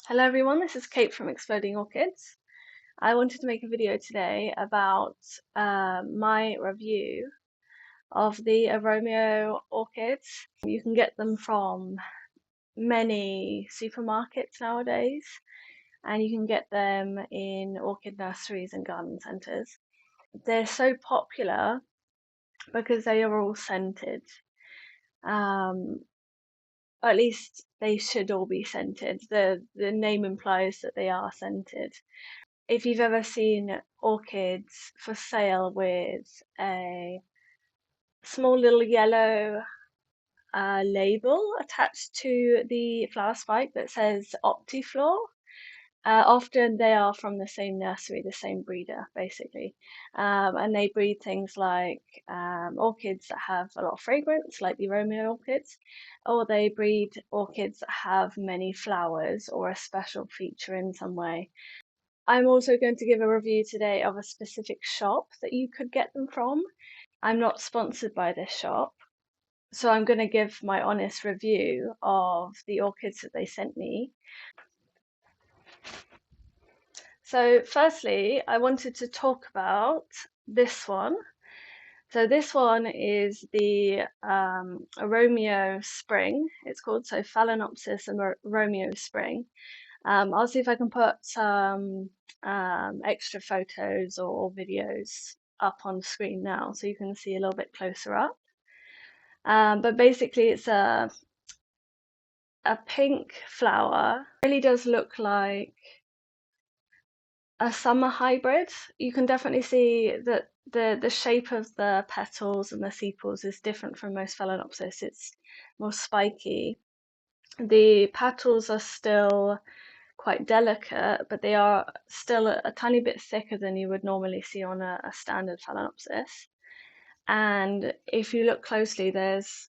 Hello everyone, this is Kate from Exploding Orchids. I wanted to make a video today about my review of the Aromio orchids. You can get them from many supermarkets nowadays, and you can get them in orchid nurseries and garden centres. They're so popular because they are all scented. Um, at least they should all be scented. The name implies that they are scented. If you've ever seen orchids for sale with a small little yellow label attached to the flower spike that says Optiflor, often they are from the same nursery, the same breeder, basically. And they breed things like orchids that have a lot of fragrance, like the Romeo orchids, or they breed orchids that have many flowers or a special feature in some way. I'm also going to give a review today of a specific shop that you could get them from. I'm not sponsored by this shop, so I'm going to give my honest review of the orchids that they sent me. So firstly, I wanted to talk about this one. So this one is the Aromio Spring, it's called, so Phaleanopsis Aromio Spring. I'll see if I can put some extra photos or videos up on screen now so you can see a little bit closer up. But basically it's a pink flower. It really does look like a summer hybrid. You can definitely see that the shape of the petals and the sepals is different from most Phalaenopsis. It's more spiky. The petals are still quite delicate, but they are still a tiny bit thicker than you would normally see on a standard Phalaenopsis. And if you look closely, there's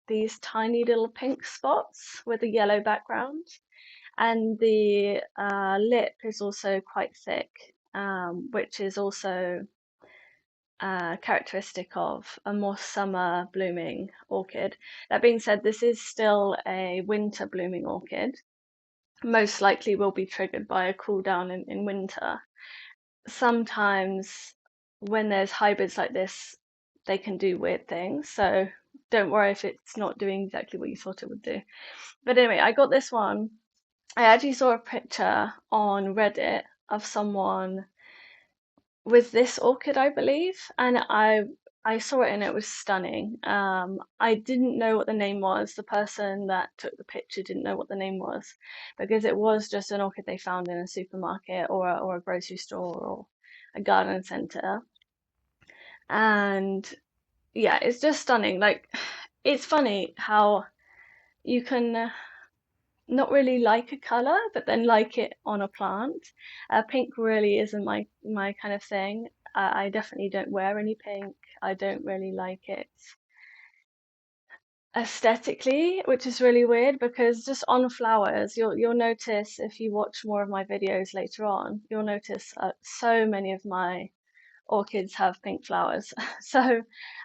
these tiny little pink spots with a yellow background. And the lip is also quite thick, which is also characteristic of a more summer blooming orchid. That being said, this is still a winter blooming orchid. Most likely will be triggered by a cool down in winter. Sometimes when there's hybrids like this, they can do weird things. So don't worry if it's not doing exactly what you thought it would do. But anyway, I got this one. I actually saw a picture on Reddit of someone with this orchid, I believe, and I saw it and it was stunning. I didn't know what the name was. The person that took the picture didn't know what the name was because it was just an orchid they found in a supermarket or a grocery store or a garden center. And yeah, it's just stunning. Like, it's funny how you can not really like a color, but then like it on a plant. Pink really isn't my kind of thing. I definitely don't wear any pink. I don't really like it aesthetically, which is really weird because just on flowers, you'll notice if you watch more of my videos later on, you'll notice so many of my orchids have pink flowers. So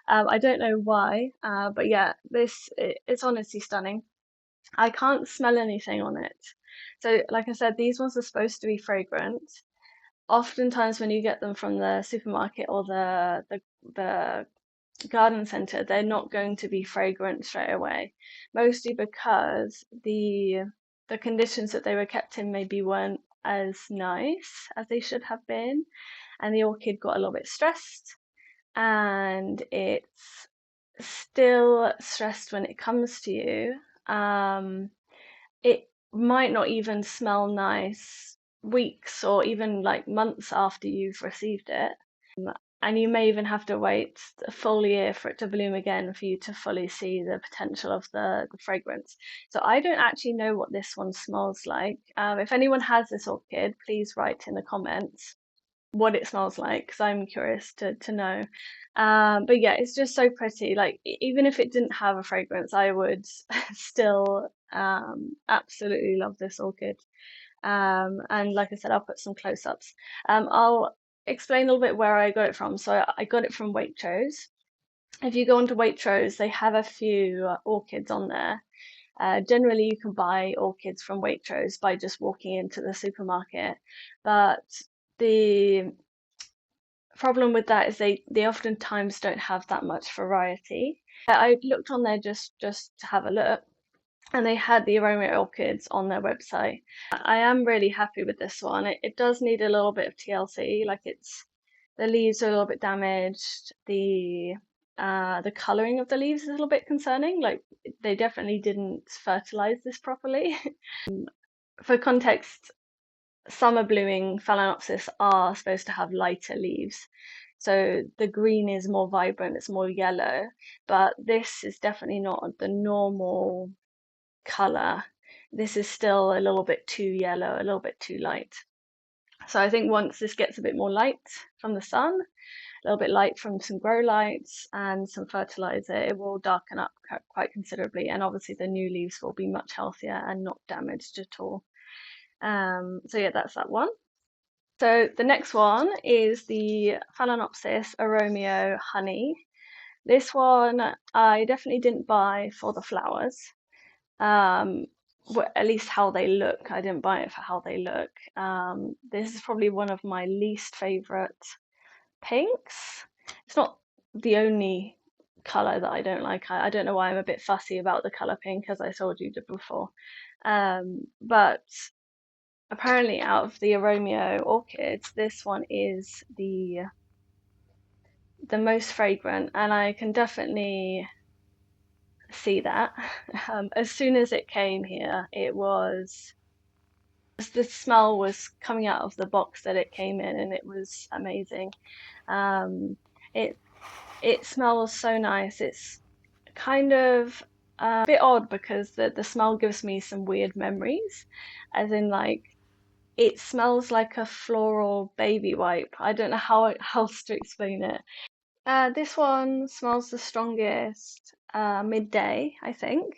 I don't know why, but yeah, it's honestly stunning. I can't smell anything on it. So, like I said, these ones are supposed to be fragrant. Oftentimes, when you get them from the supermarket or the garden center, they're not going to be fragrant straight away, mostly because the conditions that they were kept in maybe weren't as nice as they should have been, and the orchid got a little bit stressed, and it's still stressed when it comes to you. It might not even smell nice weeks or even like months after you've received it. And you may even have to wait a full year for it to bloom again for you to fully see the potential of the fragrance. So I don't actually know what this one smells like. If anyone has this orchid, please write in the comments what it smells like because I'm curious to know. But yeah, it's just so pretty. Like even if it didn't have a fragrance, I would still absolutely love this orchid. And like I said, I'll put some close-ups. I'll explain a little bit where I got it from. So I got it from Waitrose. If you go onto Waitrose, they have a few orchids on there. Generally, you can buy orchids from Waitrose by just walking into the supermarket, but the problem with that is they oftentimes don't have that much variety. I looked on there just to have a look, and they had the Aromio orchids on their website. I am really happy with this one. It does need a little bit of TLC, like the leaves are a little bit damaged. The coloring of the leaves is a little bit concerning. Like they definitely didn't fertilize this properly. For context, summer blooming Phaleanopsis are supposed to have lighter leaves. So the green is more vibrant, it's more yellow, but this is definitely not the normal color. This is still a little bit too yellow, a little bit too light. So I think once this gets a bit more light from the sun, a little bit light from some grow lights and some fertilizer, it will darken up quite considerably. And obviously the new leaves will be much healthier and not damaged at all. So yeah, that's that one. So the next one is the Phaleanopsis Aromio honey. This one I definitely didn't buy for the flowers. At least how they look. I didn't buy it for how they look. This is probably one of my least favorite pinks. It's not the only color that I don't like. I don't know why I'm a bit fussy about the color pink, as I told you before. But apparently out of the Aromio orchids, this one is the most fragrant, and I can definitely see that. As soon as it came here, the smell was coming out of the box that it came in, and it was amazing. It smells so nice. It's kind of a bit odd because the smell gives me some weird memories, as in like it smells like a floral baby wipe. I don't know how else to explain it. This one smells the strongest midday, I think.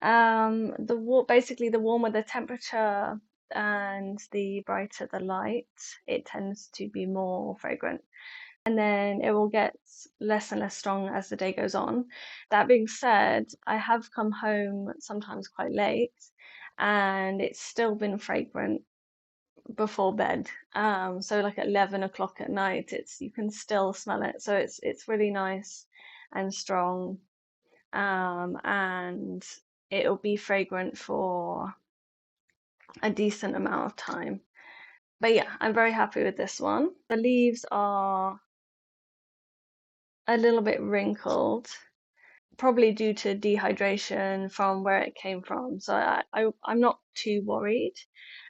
Basically the warmer the temperature and the brighter the light, it tends to be more fragrant. And then it will get less and less strong as the day goes on. That being said, I have come home sometimes quite late and it's still been fragrant before bed. So like at 11 o'clock at night, you can still smell it. So it's really nice and strong. And it'll be fragrant for a decent amount of time. But yeah, I'm very happy with this one. The leaves are a little bit wrinkled, probably due to dehydration from where it came from. So I'm not too worried.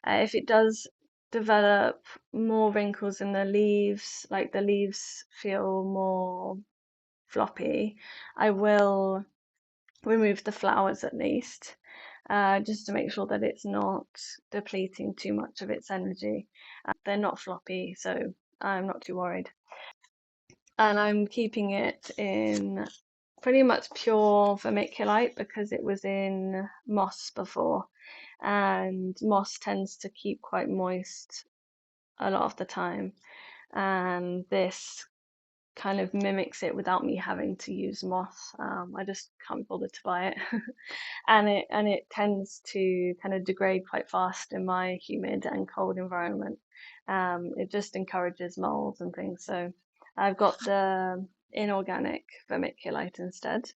If it does develop more wrinkles in the leaves, like the leaves feel more floppy, I will remove the flowers at least, just to make sure that it's not depleting too much of its energy. They're not floppy, so I'm not too worried. And I'm keeping it in pretty much pure vermiculite because it was in moss before, and moss tends to keep quite moist a lot of the time, and this kind of mimics it without me having to use moss. I just can't bother to buy it. And it tends to kind of degrade quite fast in my humid and cold environment. It just encourages molds and things. So I've got the inorganic vermiculite instead.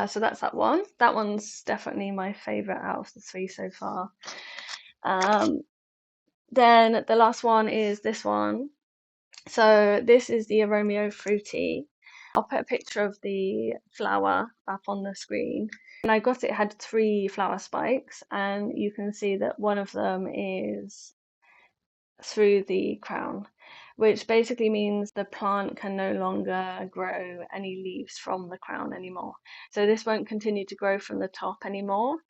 So that's that one. That one's definitely my favorite out of the three so far. Then the last one is this one. So this is the Aromio Fruity. I'll put a picture of the flower up on the screen. And I got it had 3 flower spikes, and you can see that one of them is through the crown, which basically means the plant can no longer grow any leaves from the crown anymore. So this won't continue to grow from the top anymore.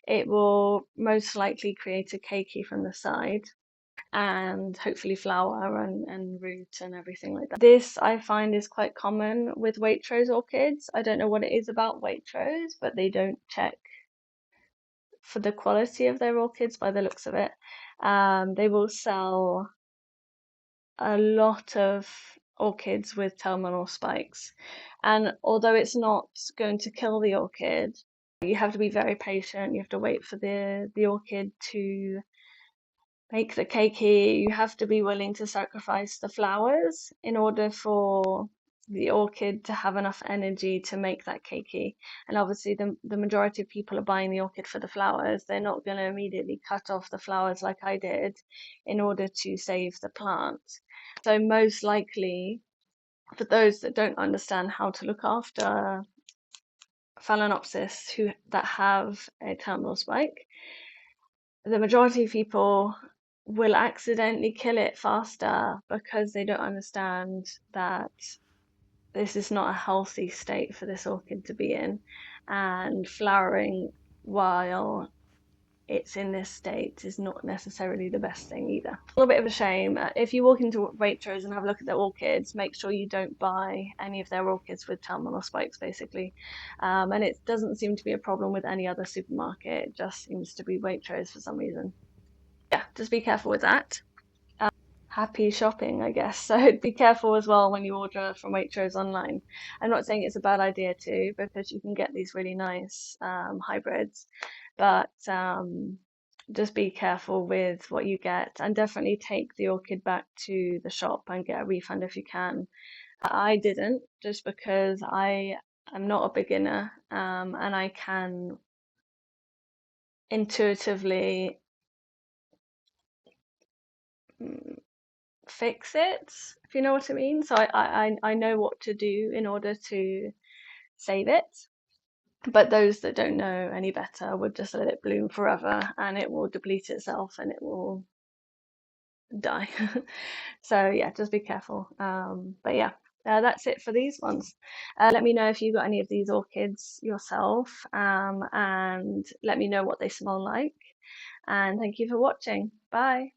It will most likely create a keiki from the side, and hopefully flower and root and everything like that. This I find is quite common with Waitrose orchids. I don't know what it is about Waitrose, but they don't check for the quality of their orchids by the looks of it. They will sell a lot of orchids with terminal spikes, and although it's not going to kill the orchid, You have to be very patient. You have to wait for the orchid to make the keiki. You have to be willing to sacrifice the flowers in order for the orchid to have enough energy to make that keiki. And obviously the majority of people are buying the orchid for the flowers. They're not going to immediately cut off the flowers like I did in order to save the plant. So most likely, for those that don't understand how to look after Phaleanopsis that have a terminal spike, the majority of people will accidentally kill it faster because they don't understand that this is not a healthy state for this orchid to be in, and flowering while it's in this state is not necessarily the best thing either. A little bit of a shame. If you walk into Waitrose and have a look at their orchids, make sure you don't buy any of their orchids with terminal spikes, basically. And it doesn't seem to be a problem with any other supermarket. It just seems to be Waitrose for some reason. Yeah, just be careful with that. Happy shopping, I guess. So be careful as well when you order from Waitrose online. I'm not saying it's a bad idea to, because you can get these really nice hybrids, but just be careful with what you get, and definitely take the orchid back to the shop and get a refund if you can. I didn't, just because I am not a beginner, and I can intuitively fix it, if you know what I mean. So I know what to do in order to save it. But those that don't know any better would just let it bloom forever and it will deplete itself and it will die. So yeah, just be careful. But yeah, that's it for these ones. Let me know if you got any of these orchids yourself, and let me know what they smell like. And thank you for watching. Bye.